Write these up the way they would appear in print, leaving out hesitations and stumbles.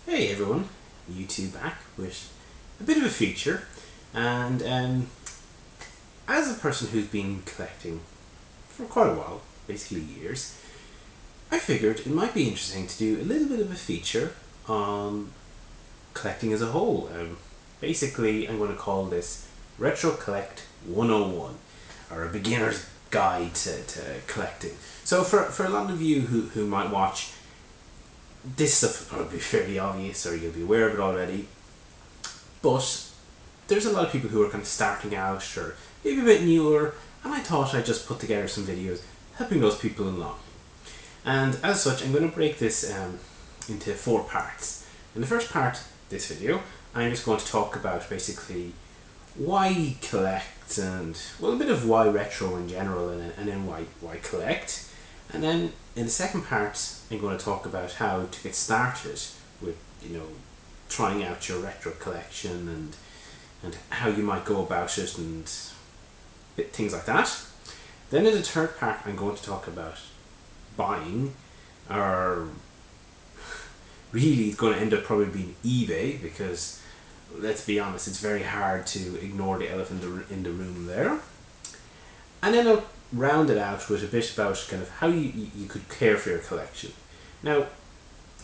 Hey everyone, YouTube back with a bit of a feature, and as a person who's been collecting for quite a while, basically years, I figured it might be interesting to do a little bit of a feature on collecting as a whole. Basically, I'm going to call this Retro Collect 101, or a beginner's guide to collecting. So for a lot of you who might watch, this stuff will be fairly obvious or you'll be aware of it already, but there's a lot of people who are kind of starting out or maybe a bit newer, and I thought I'd just put together some videos helping those people along. And as such, I'm going to break this into 4 parts. In the first part, this video, I'm just going to talk about basically why collect and, well, a bit of why retro in general, and then why collect. And then in the second part, I'm going to talk about how to get started with, trying out your retro collection and how you might go about it and things like that. Then in the third part, I'm going to talk about buying, or really it's going to end up probably being eBay, because let's be honest, it's very hard to ignore the elephant in the room there. And then I'll round it out with a bit about kind of how you could care for your collection. Now,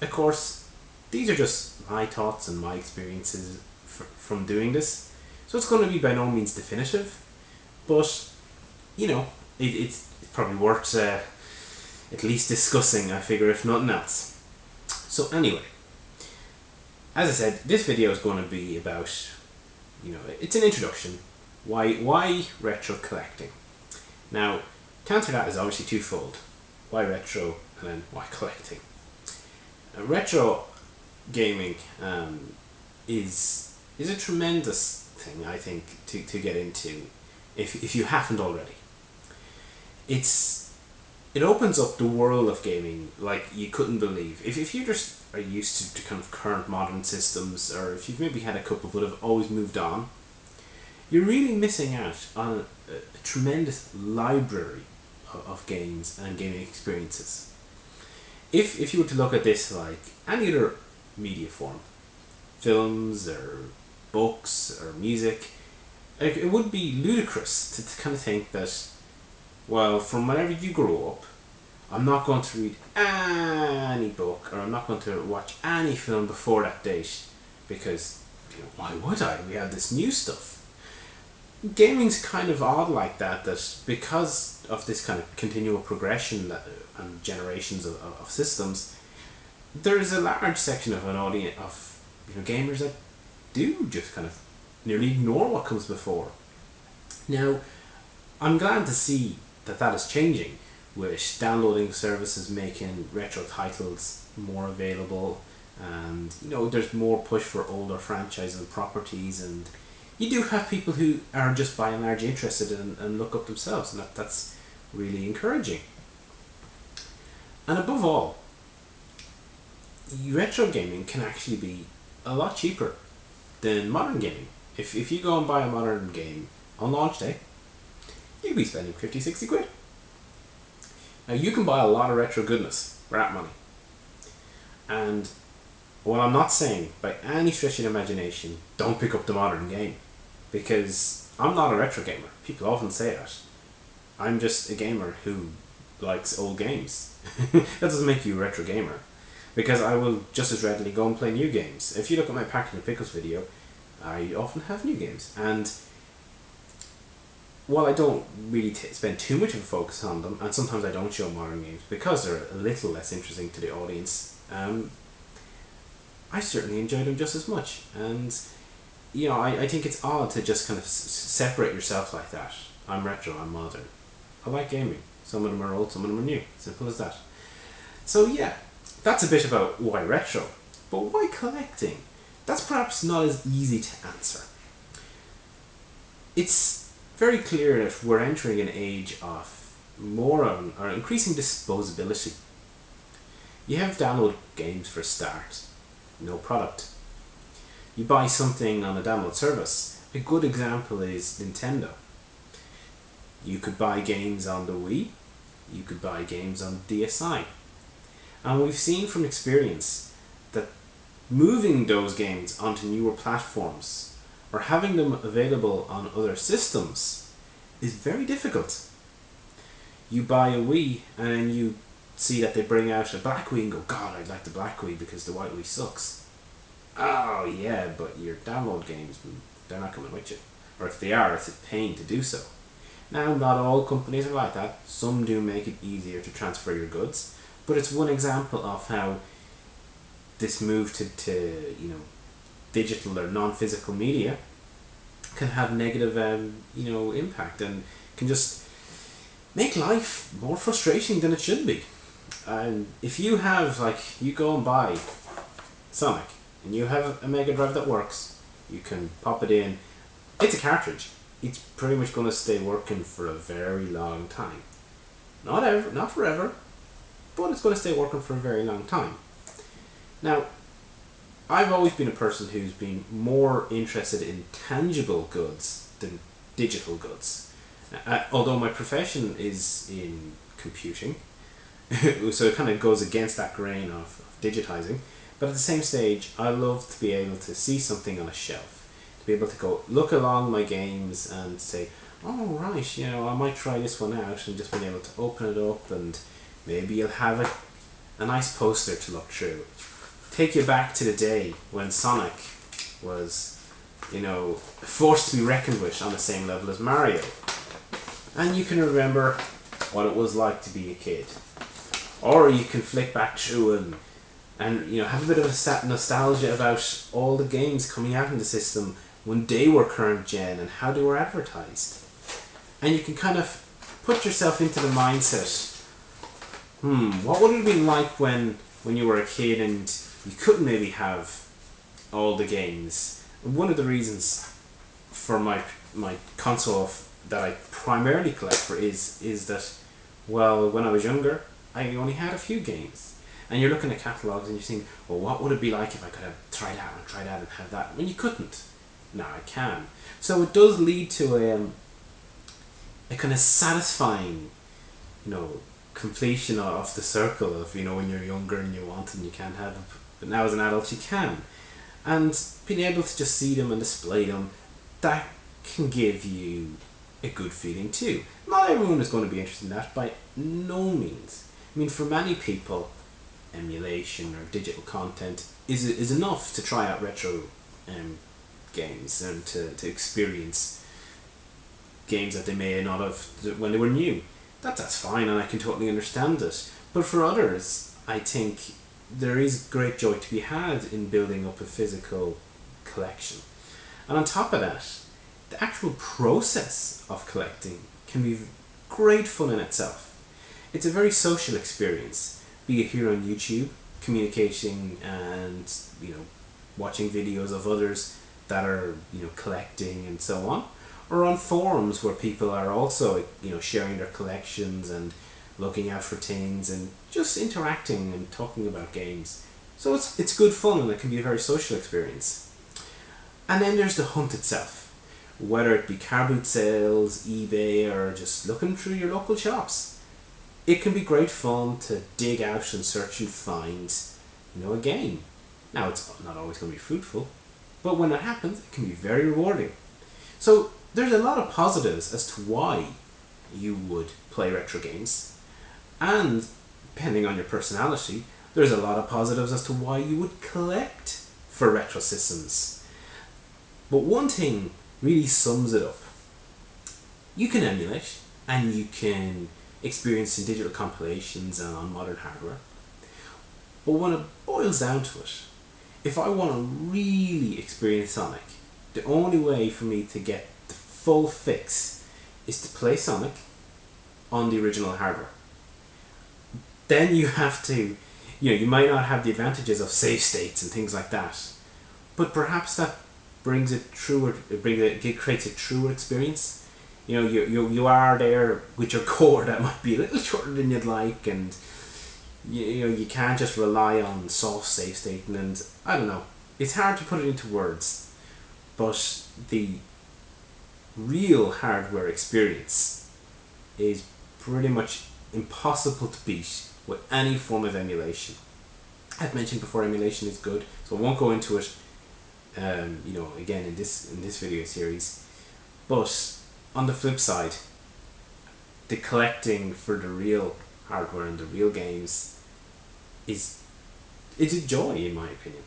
of course, these are just my thoughts and my experiences from doing this, so it's going to be by no means definitive, but it's probably worth at least discussing, I figure, if nothing else. So anyway, as I said, this video is going to be about, it's an introduction. Why retro collecting? Now, to answer that is obviously twofold. Why retro, and then why collecting? Retro gaming is a tremendous thing, I think, to get into if you haven't already. It opens up the world of gaming like you couldn't believe. If you just are used to kind of current modern systems, or if you've maybe had a couple but have always moved on, you're really missing out on a tremendous library of games and gaming experiences. If you were to look at this like any other media form, films or books or music, it would be ludicrous to kind of think that, well, from whenever you grew up, I'm not going to read any book, or I'm not going to watch any film before that date, because why would I? We have this new stuff. Gaming's kind of odd like that, that because of this kind of continual progression and generations of systems, there is a large section of an audience of gamers that do just kind of nearly ignore what comes before. Now, I'm glad to see that is changing, with downloading services making retro titles more available, and there's more push for older franchises and properties, and you do have people who are just by and large interested in and look up themselves, and that's really encouraging. And above all, retro gaming can actually be a lot cheaper than modern gaming. If you go and buy a modern game on launch day, you'll be spending 50-60 quid. Now, you can buy a lot of retro goodness for that money. And what I'm not saying by any stretch of the imagination, don't pick up the modern game, because I'm not a retro gamer. People often say that. I'm just a gamer who likes old games. That doesn't make you a retro gamer, because I will just as readily go and play new games. If you look at my Packing and Pickles video, I often have new games, and while I don't really spend too much of a focus on them, and sometimes I don't show modern games because they're a little less interesting to the audience, I certainly enjoy them just as much. And I think it's odd to just kind of separate yourself like that. I'm retro, I'm modern. I like gaming. Some of them are old, some of them are new. Simple as that. So yeah, that's a bit about why retro. But why collecting? That's perhaps not as easy to answer. It's very clear that we're entering an age of or increasing disposability. You have download games for a start, no product. You buy something on a download service. A good example is Nintendo. You could buy games on the Wii, you could buy games on DSi. And we've seen from experience that moving those games onto newer platforms or having them available on other systems is very difficult. You buy a Wii and then you see that they bring out a black Wii and go, God, I'd like the black Wii because the white Wii sucks. Oh yeah, but your download games, they're not coming with you. Or if they are, it's a pain to do so. Now, not all companies are like that. Some do make it easier to transfer your goods, but it's one example of how this move to digital or non-physical media can have negative impact and can just make life more frustrating than it should be. And if you have you go and buy Sonic and you have a Mega Drive that works, you can pop it in. It's a cartridge. It's pretty much going to stay working for a very long time. Not forever, but it's going to stay working for a very long time. Now, I've always been a person who's been more interested in tangible goods than digital goods. Although my profession is in computing, so it kind of goes against that grain of digitizing. But at the same stage, I love to be able to see something on a shelf, to be able to go look along my games and say, oh right, I might try this one out, and just being able to open it up and maybe you'll have a nice poster to look through. Take you back to the day when Sonic was, forced to be reckoned with on the same level as Mario. And you can remember what it was like to be a kid. Or you can flick back through and have a bit of a nostalgia about all the games coming out in the system when they were current gen and how they were advertised. And you can kind of put yourself into the mindset, what would it have been like when you were a kid and you couldn't maybe have all the games? One of the reasons for my console that I primarily collect for is that, well, when I was younger, I only had a few games. And you're looking at catalogues and you're thinking, well, what would it be like if I could have tried that and have that? When you couldn't. Now I can. So it does lead to a kind of satisfying, completion of the circle of, when you're younger and you want and you can't have it, but now as an adult you can. And being able to just see them and display them, that can give you a good feeling too. Not everyone is going to be interested in that, by no means. I mean, for many people, emulation or digital content is enough to try out retro games and to experience games that they may not have when they were new. That's fine, and I can totally understand it. But for others, I think there is great joy to be had in building up a physical collection. And on top of that, the actual process of collecting can be great fun in itself. It's a very social experience, be it here on YouTube, communicating and watching videos of others that are collecting and so on, or on forums where people are also sharing their collections and looking out for things and just interacting and talking about games. So it's good fun and it can be a very social experience. And then there's the hunt itself, whether it be car boot sales, eBay, or just looking through your local shops. It can be great fun to dig out and search and find a game. Now, it's not always going to be fruitful, but when it happens, it can be very rewarding. So there's a lot of positives as to why you would play retro games, and depending on your personality, there's a lot of positives as to why you would collect for retro systems. But one thing really sums it up. You can emulate and you can experience in digital compilations and on modern hardware. But when it boils down to it, if I want to really experience Sonic, the only way for me to get the full fix is to play Sonic on the original hardware. Then you have to, you might not have the advantages of save states and things like that, but perhaps that brings it truer. It creates a truer experience. You are there with your core that might be a little shorter than you'd like, and you can't just rely on soft save state, and I don't know. It's hard to put it into words, but the real hardware experience is pretty much impossible to beat with any form of emulation. I've mentioned before, emulation is good, so I won't go into it. Again in this video series. But on the flip side, the collecting for the real hardware and the real games is it's a joy, in my opinion.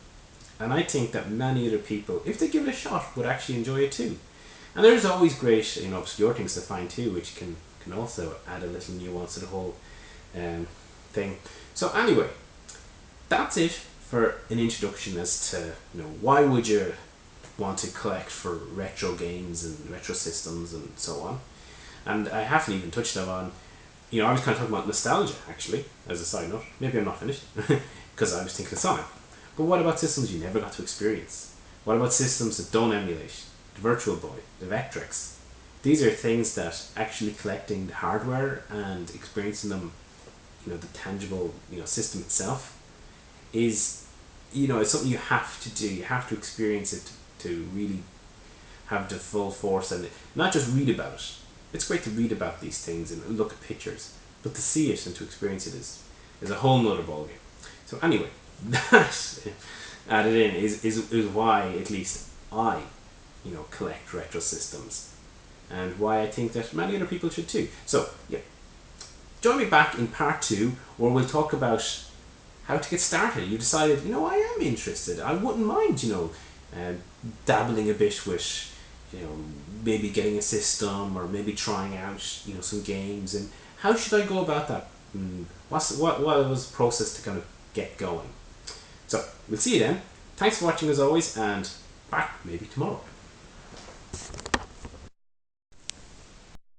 And I think that many other people, if they give it a shot, would actually enjoy it too. And there's always great, obscure things to find too, which can also add a little nuance to the whole thing. So anyway, that's it for an introduction as to why would you want to collect for retro games and retro systems and so on. And I haven't even touched on, I was kind of talking about nostalgia actually, as a side note. Maybe I'm not finished because I was thinking of Sonic. But what about systems you never got to experience? What about systems that don't emulate? The Virtual Boy, the Vectrex. These are things that actually collecting the hardware and experiencing them, the tangible, system itself is, it's something you have to do. You have to experience it to really have the full force, and not just read about it. It's great to read about these things and look at pictures, but to see it and to experience it is a whole nother ballgame. So anyway, that added in is why at least I, collect retro systems, and why I think that many other people should too. So yeah, join me back in part 2 where we'll talk about how to get started. You decided, I am interested. I wouldn't mind, dabbling a bit with, maybe getting a system or maybe trying out, some games. And how should I go about that? What was the process to kind of get going? So we'll see you then. Thanks for watching as always, and back maybe tomorrow.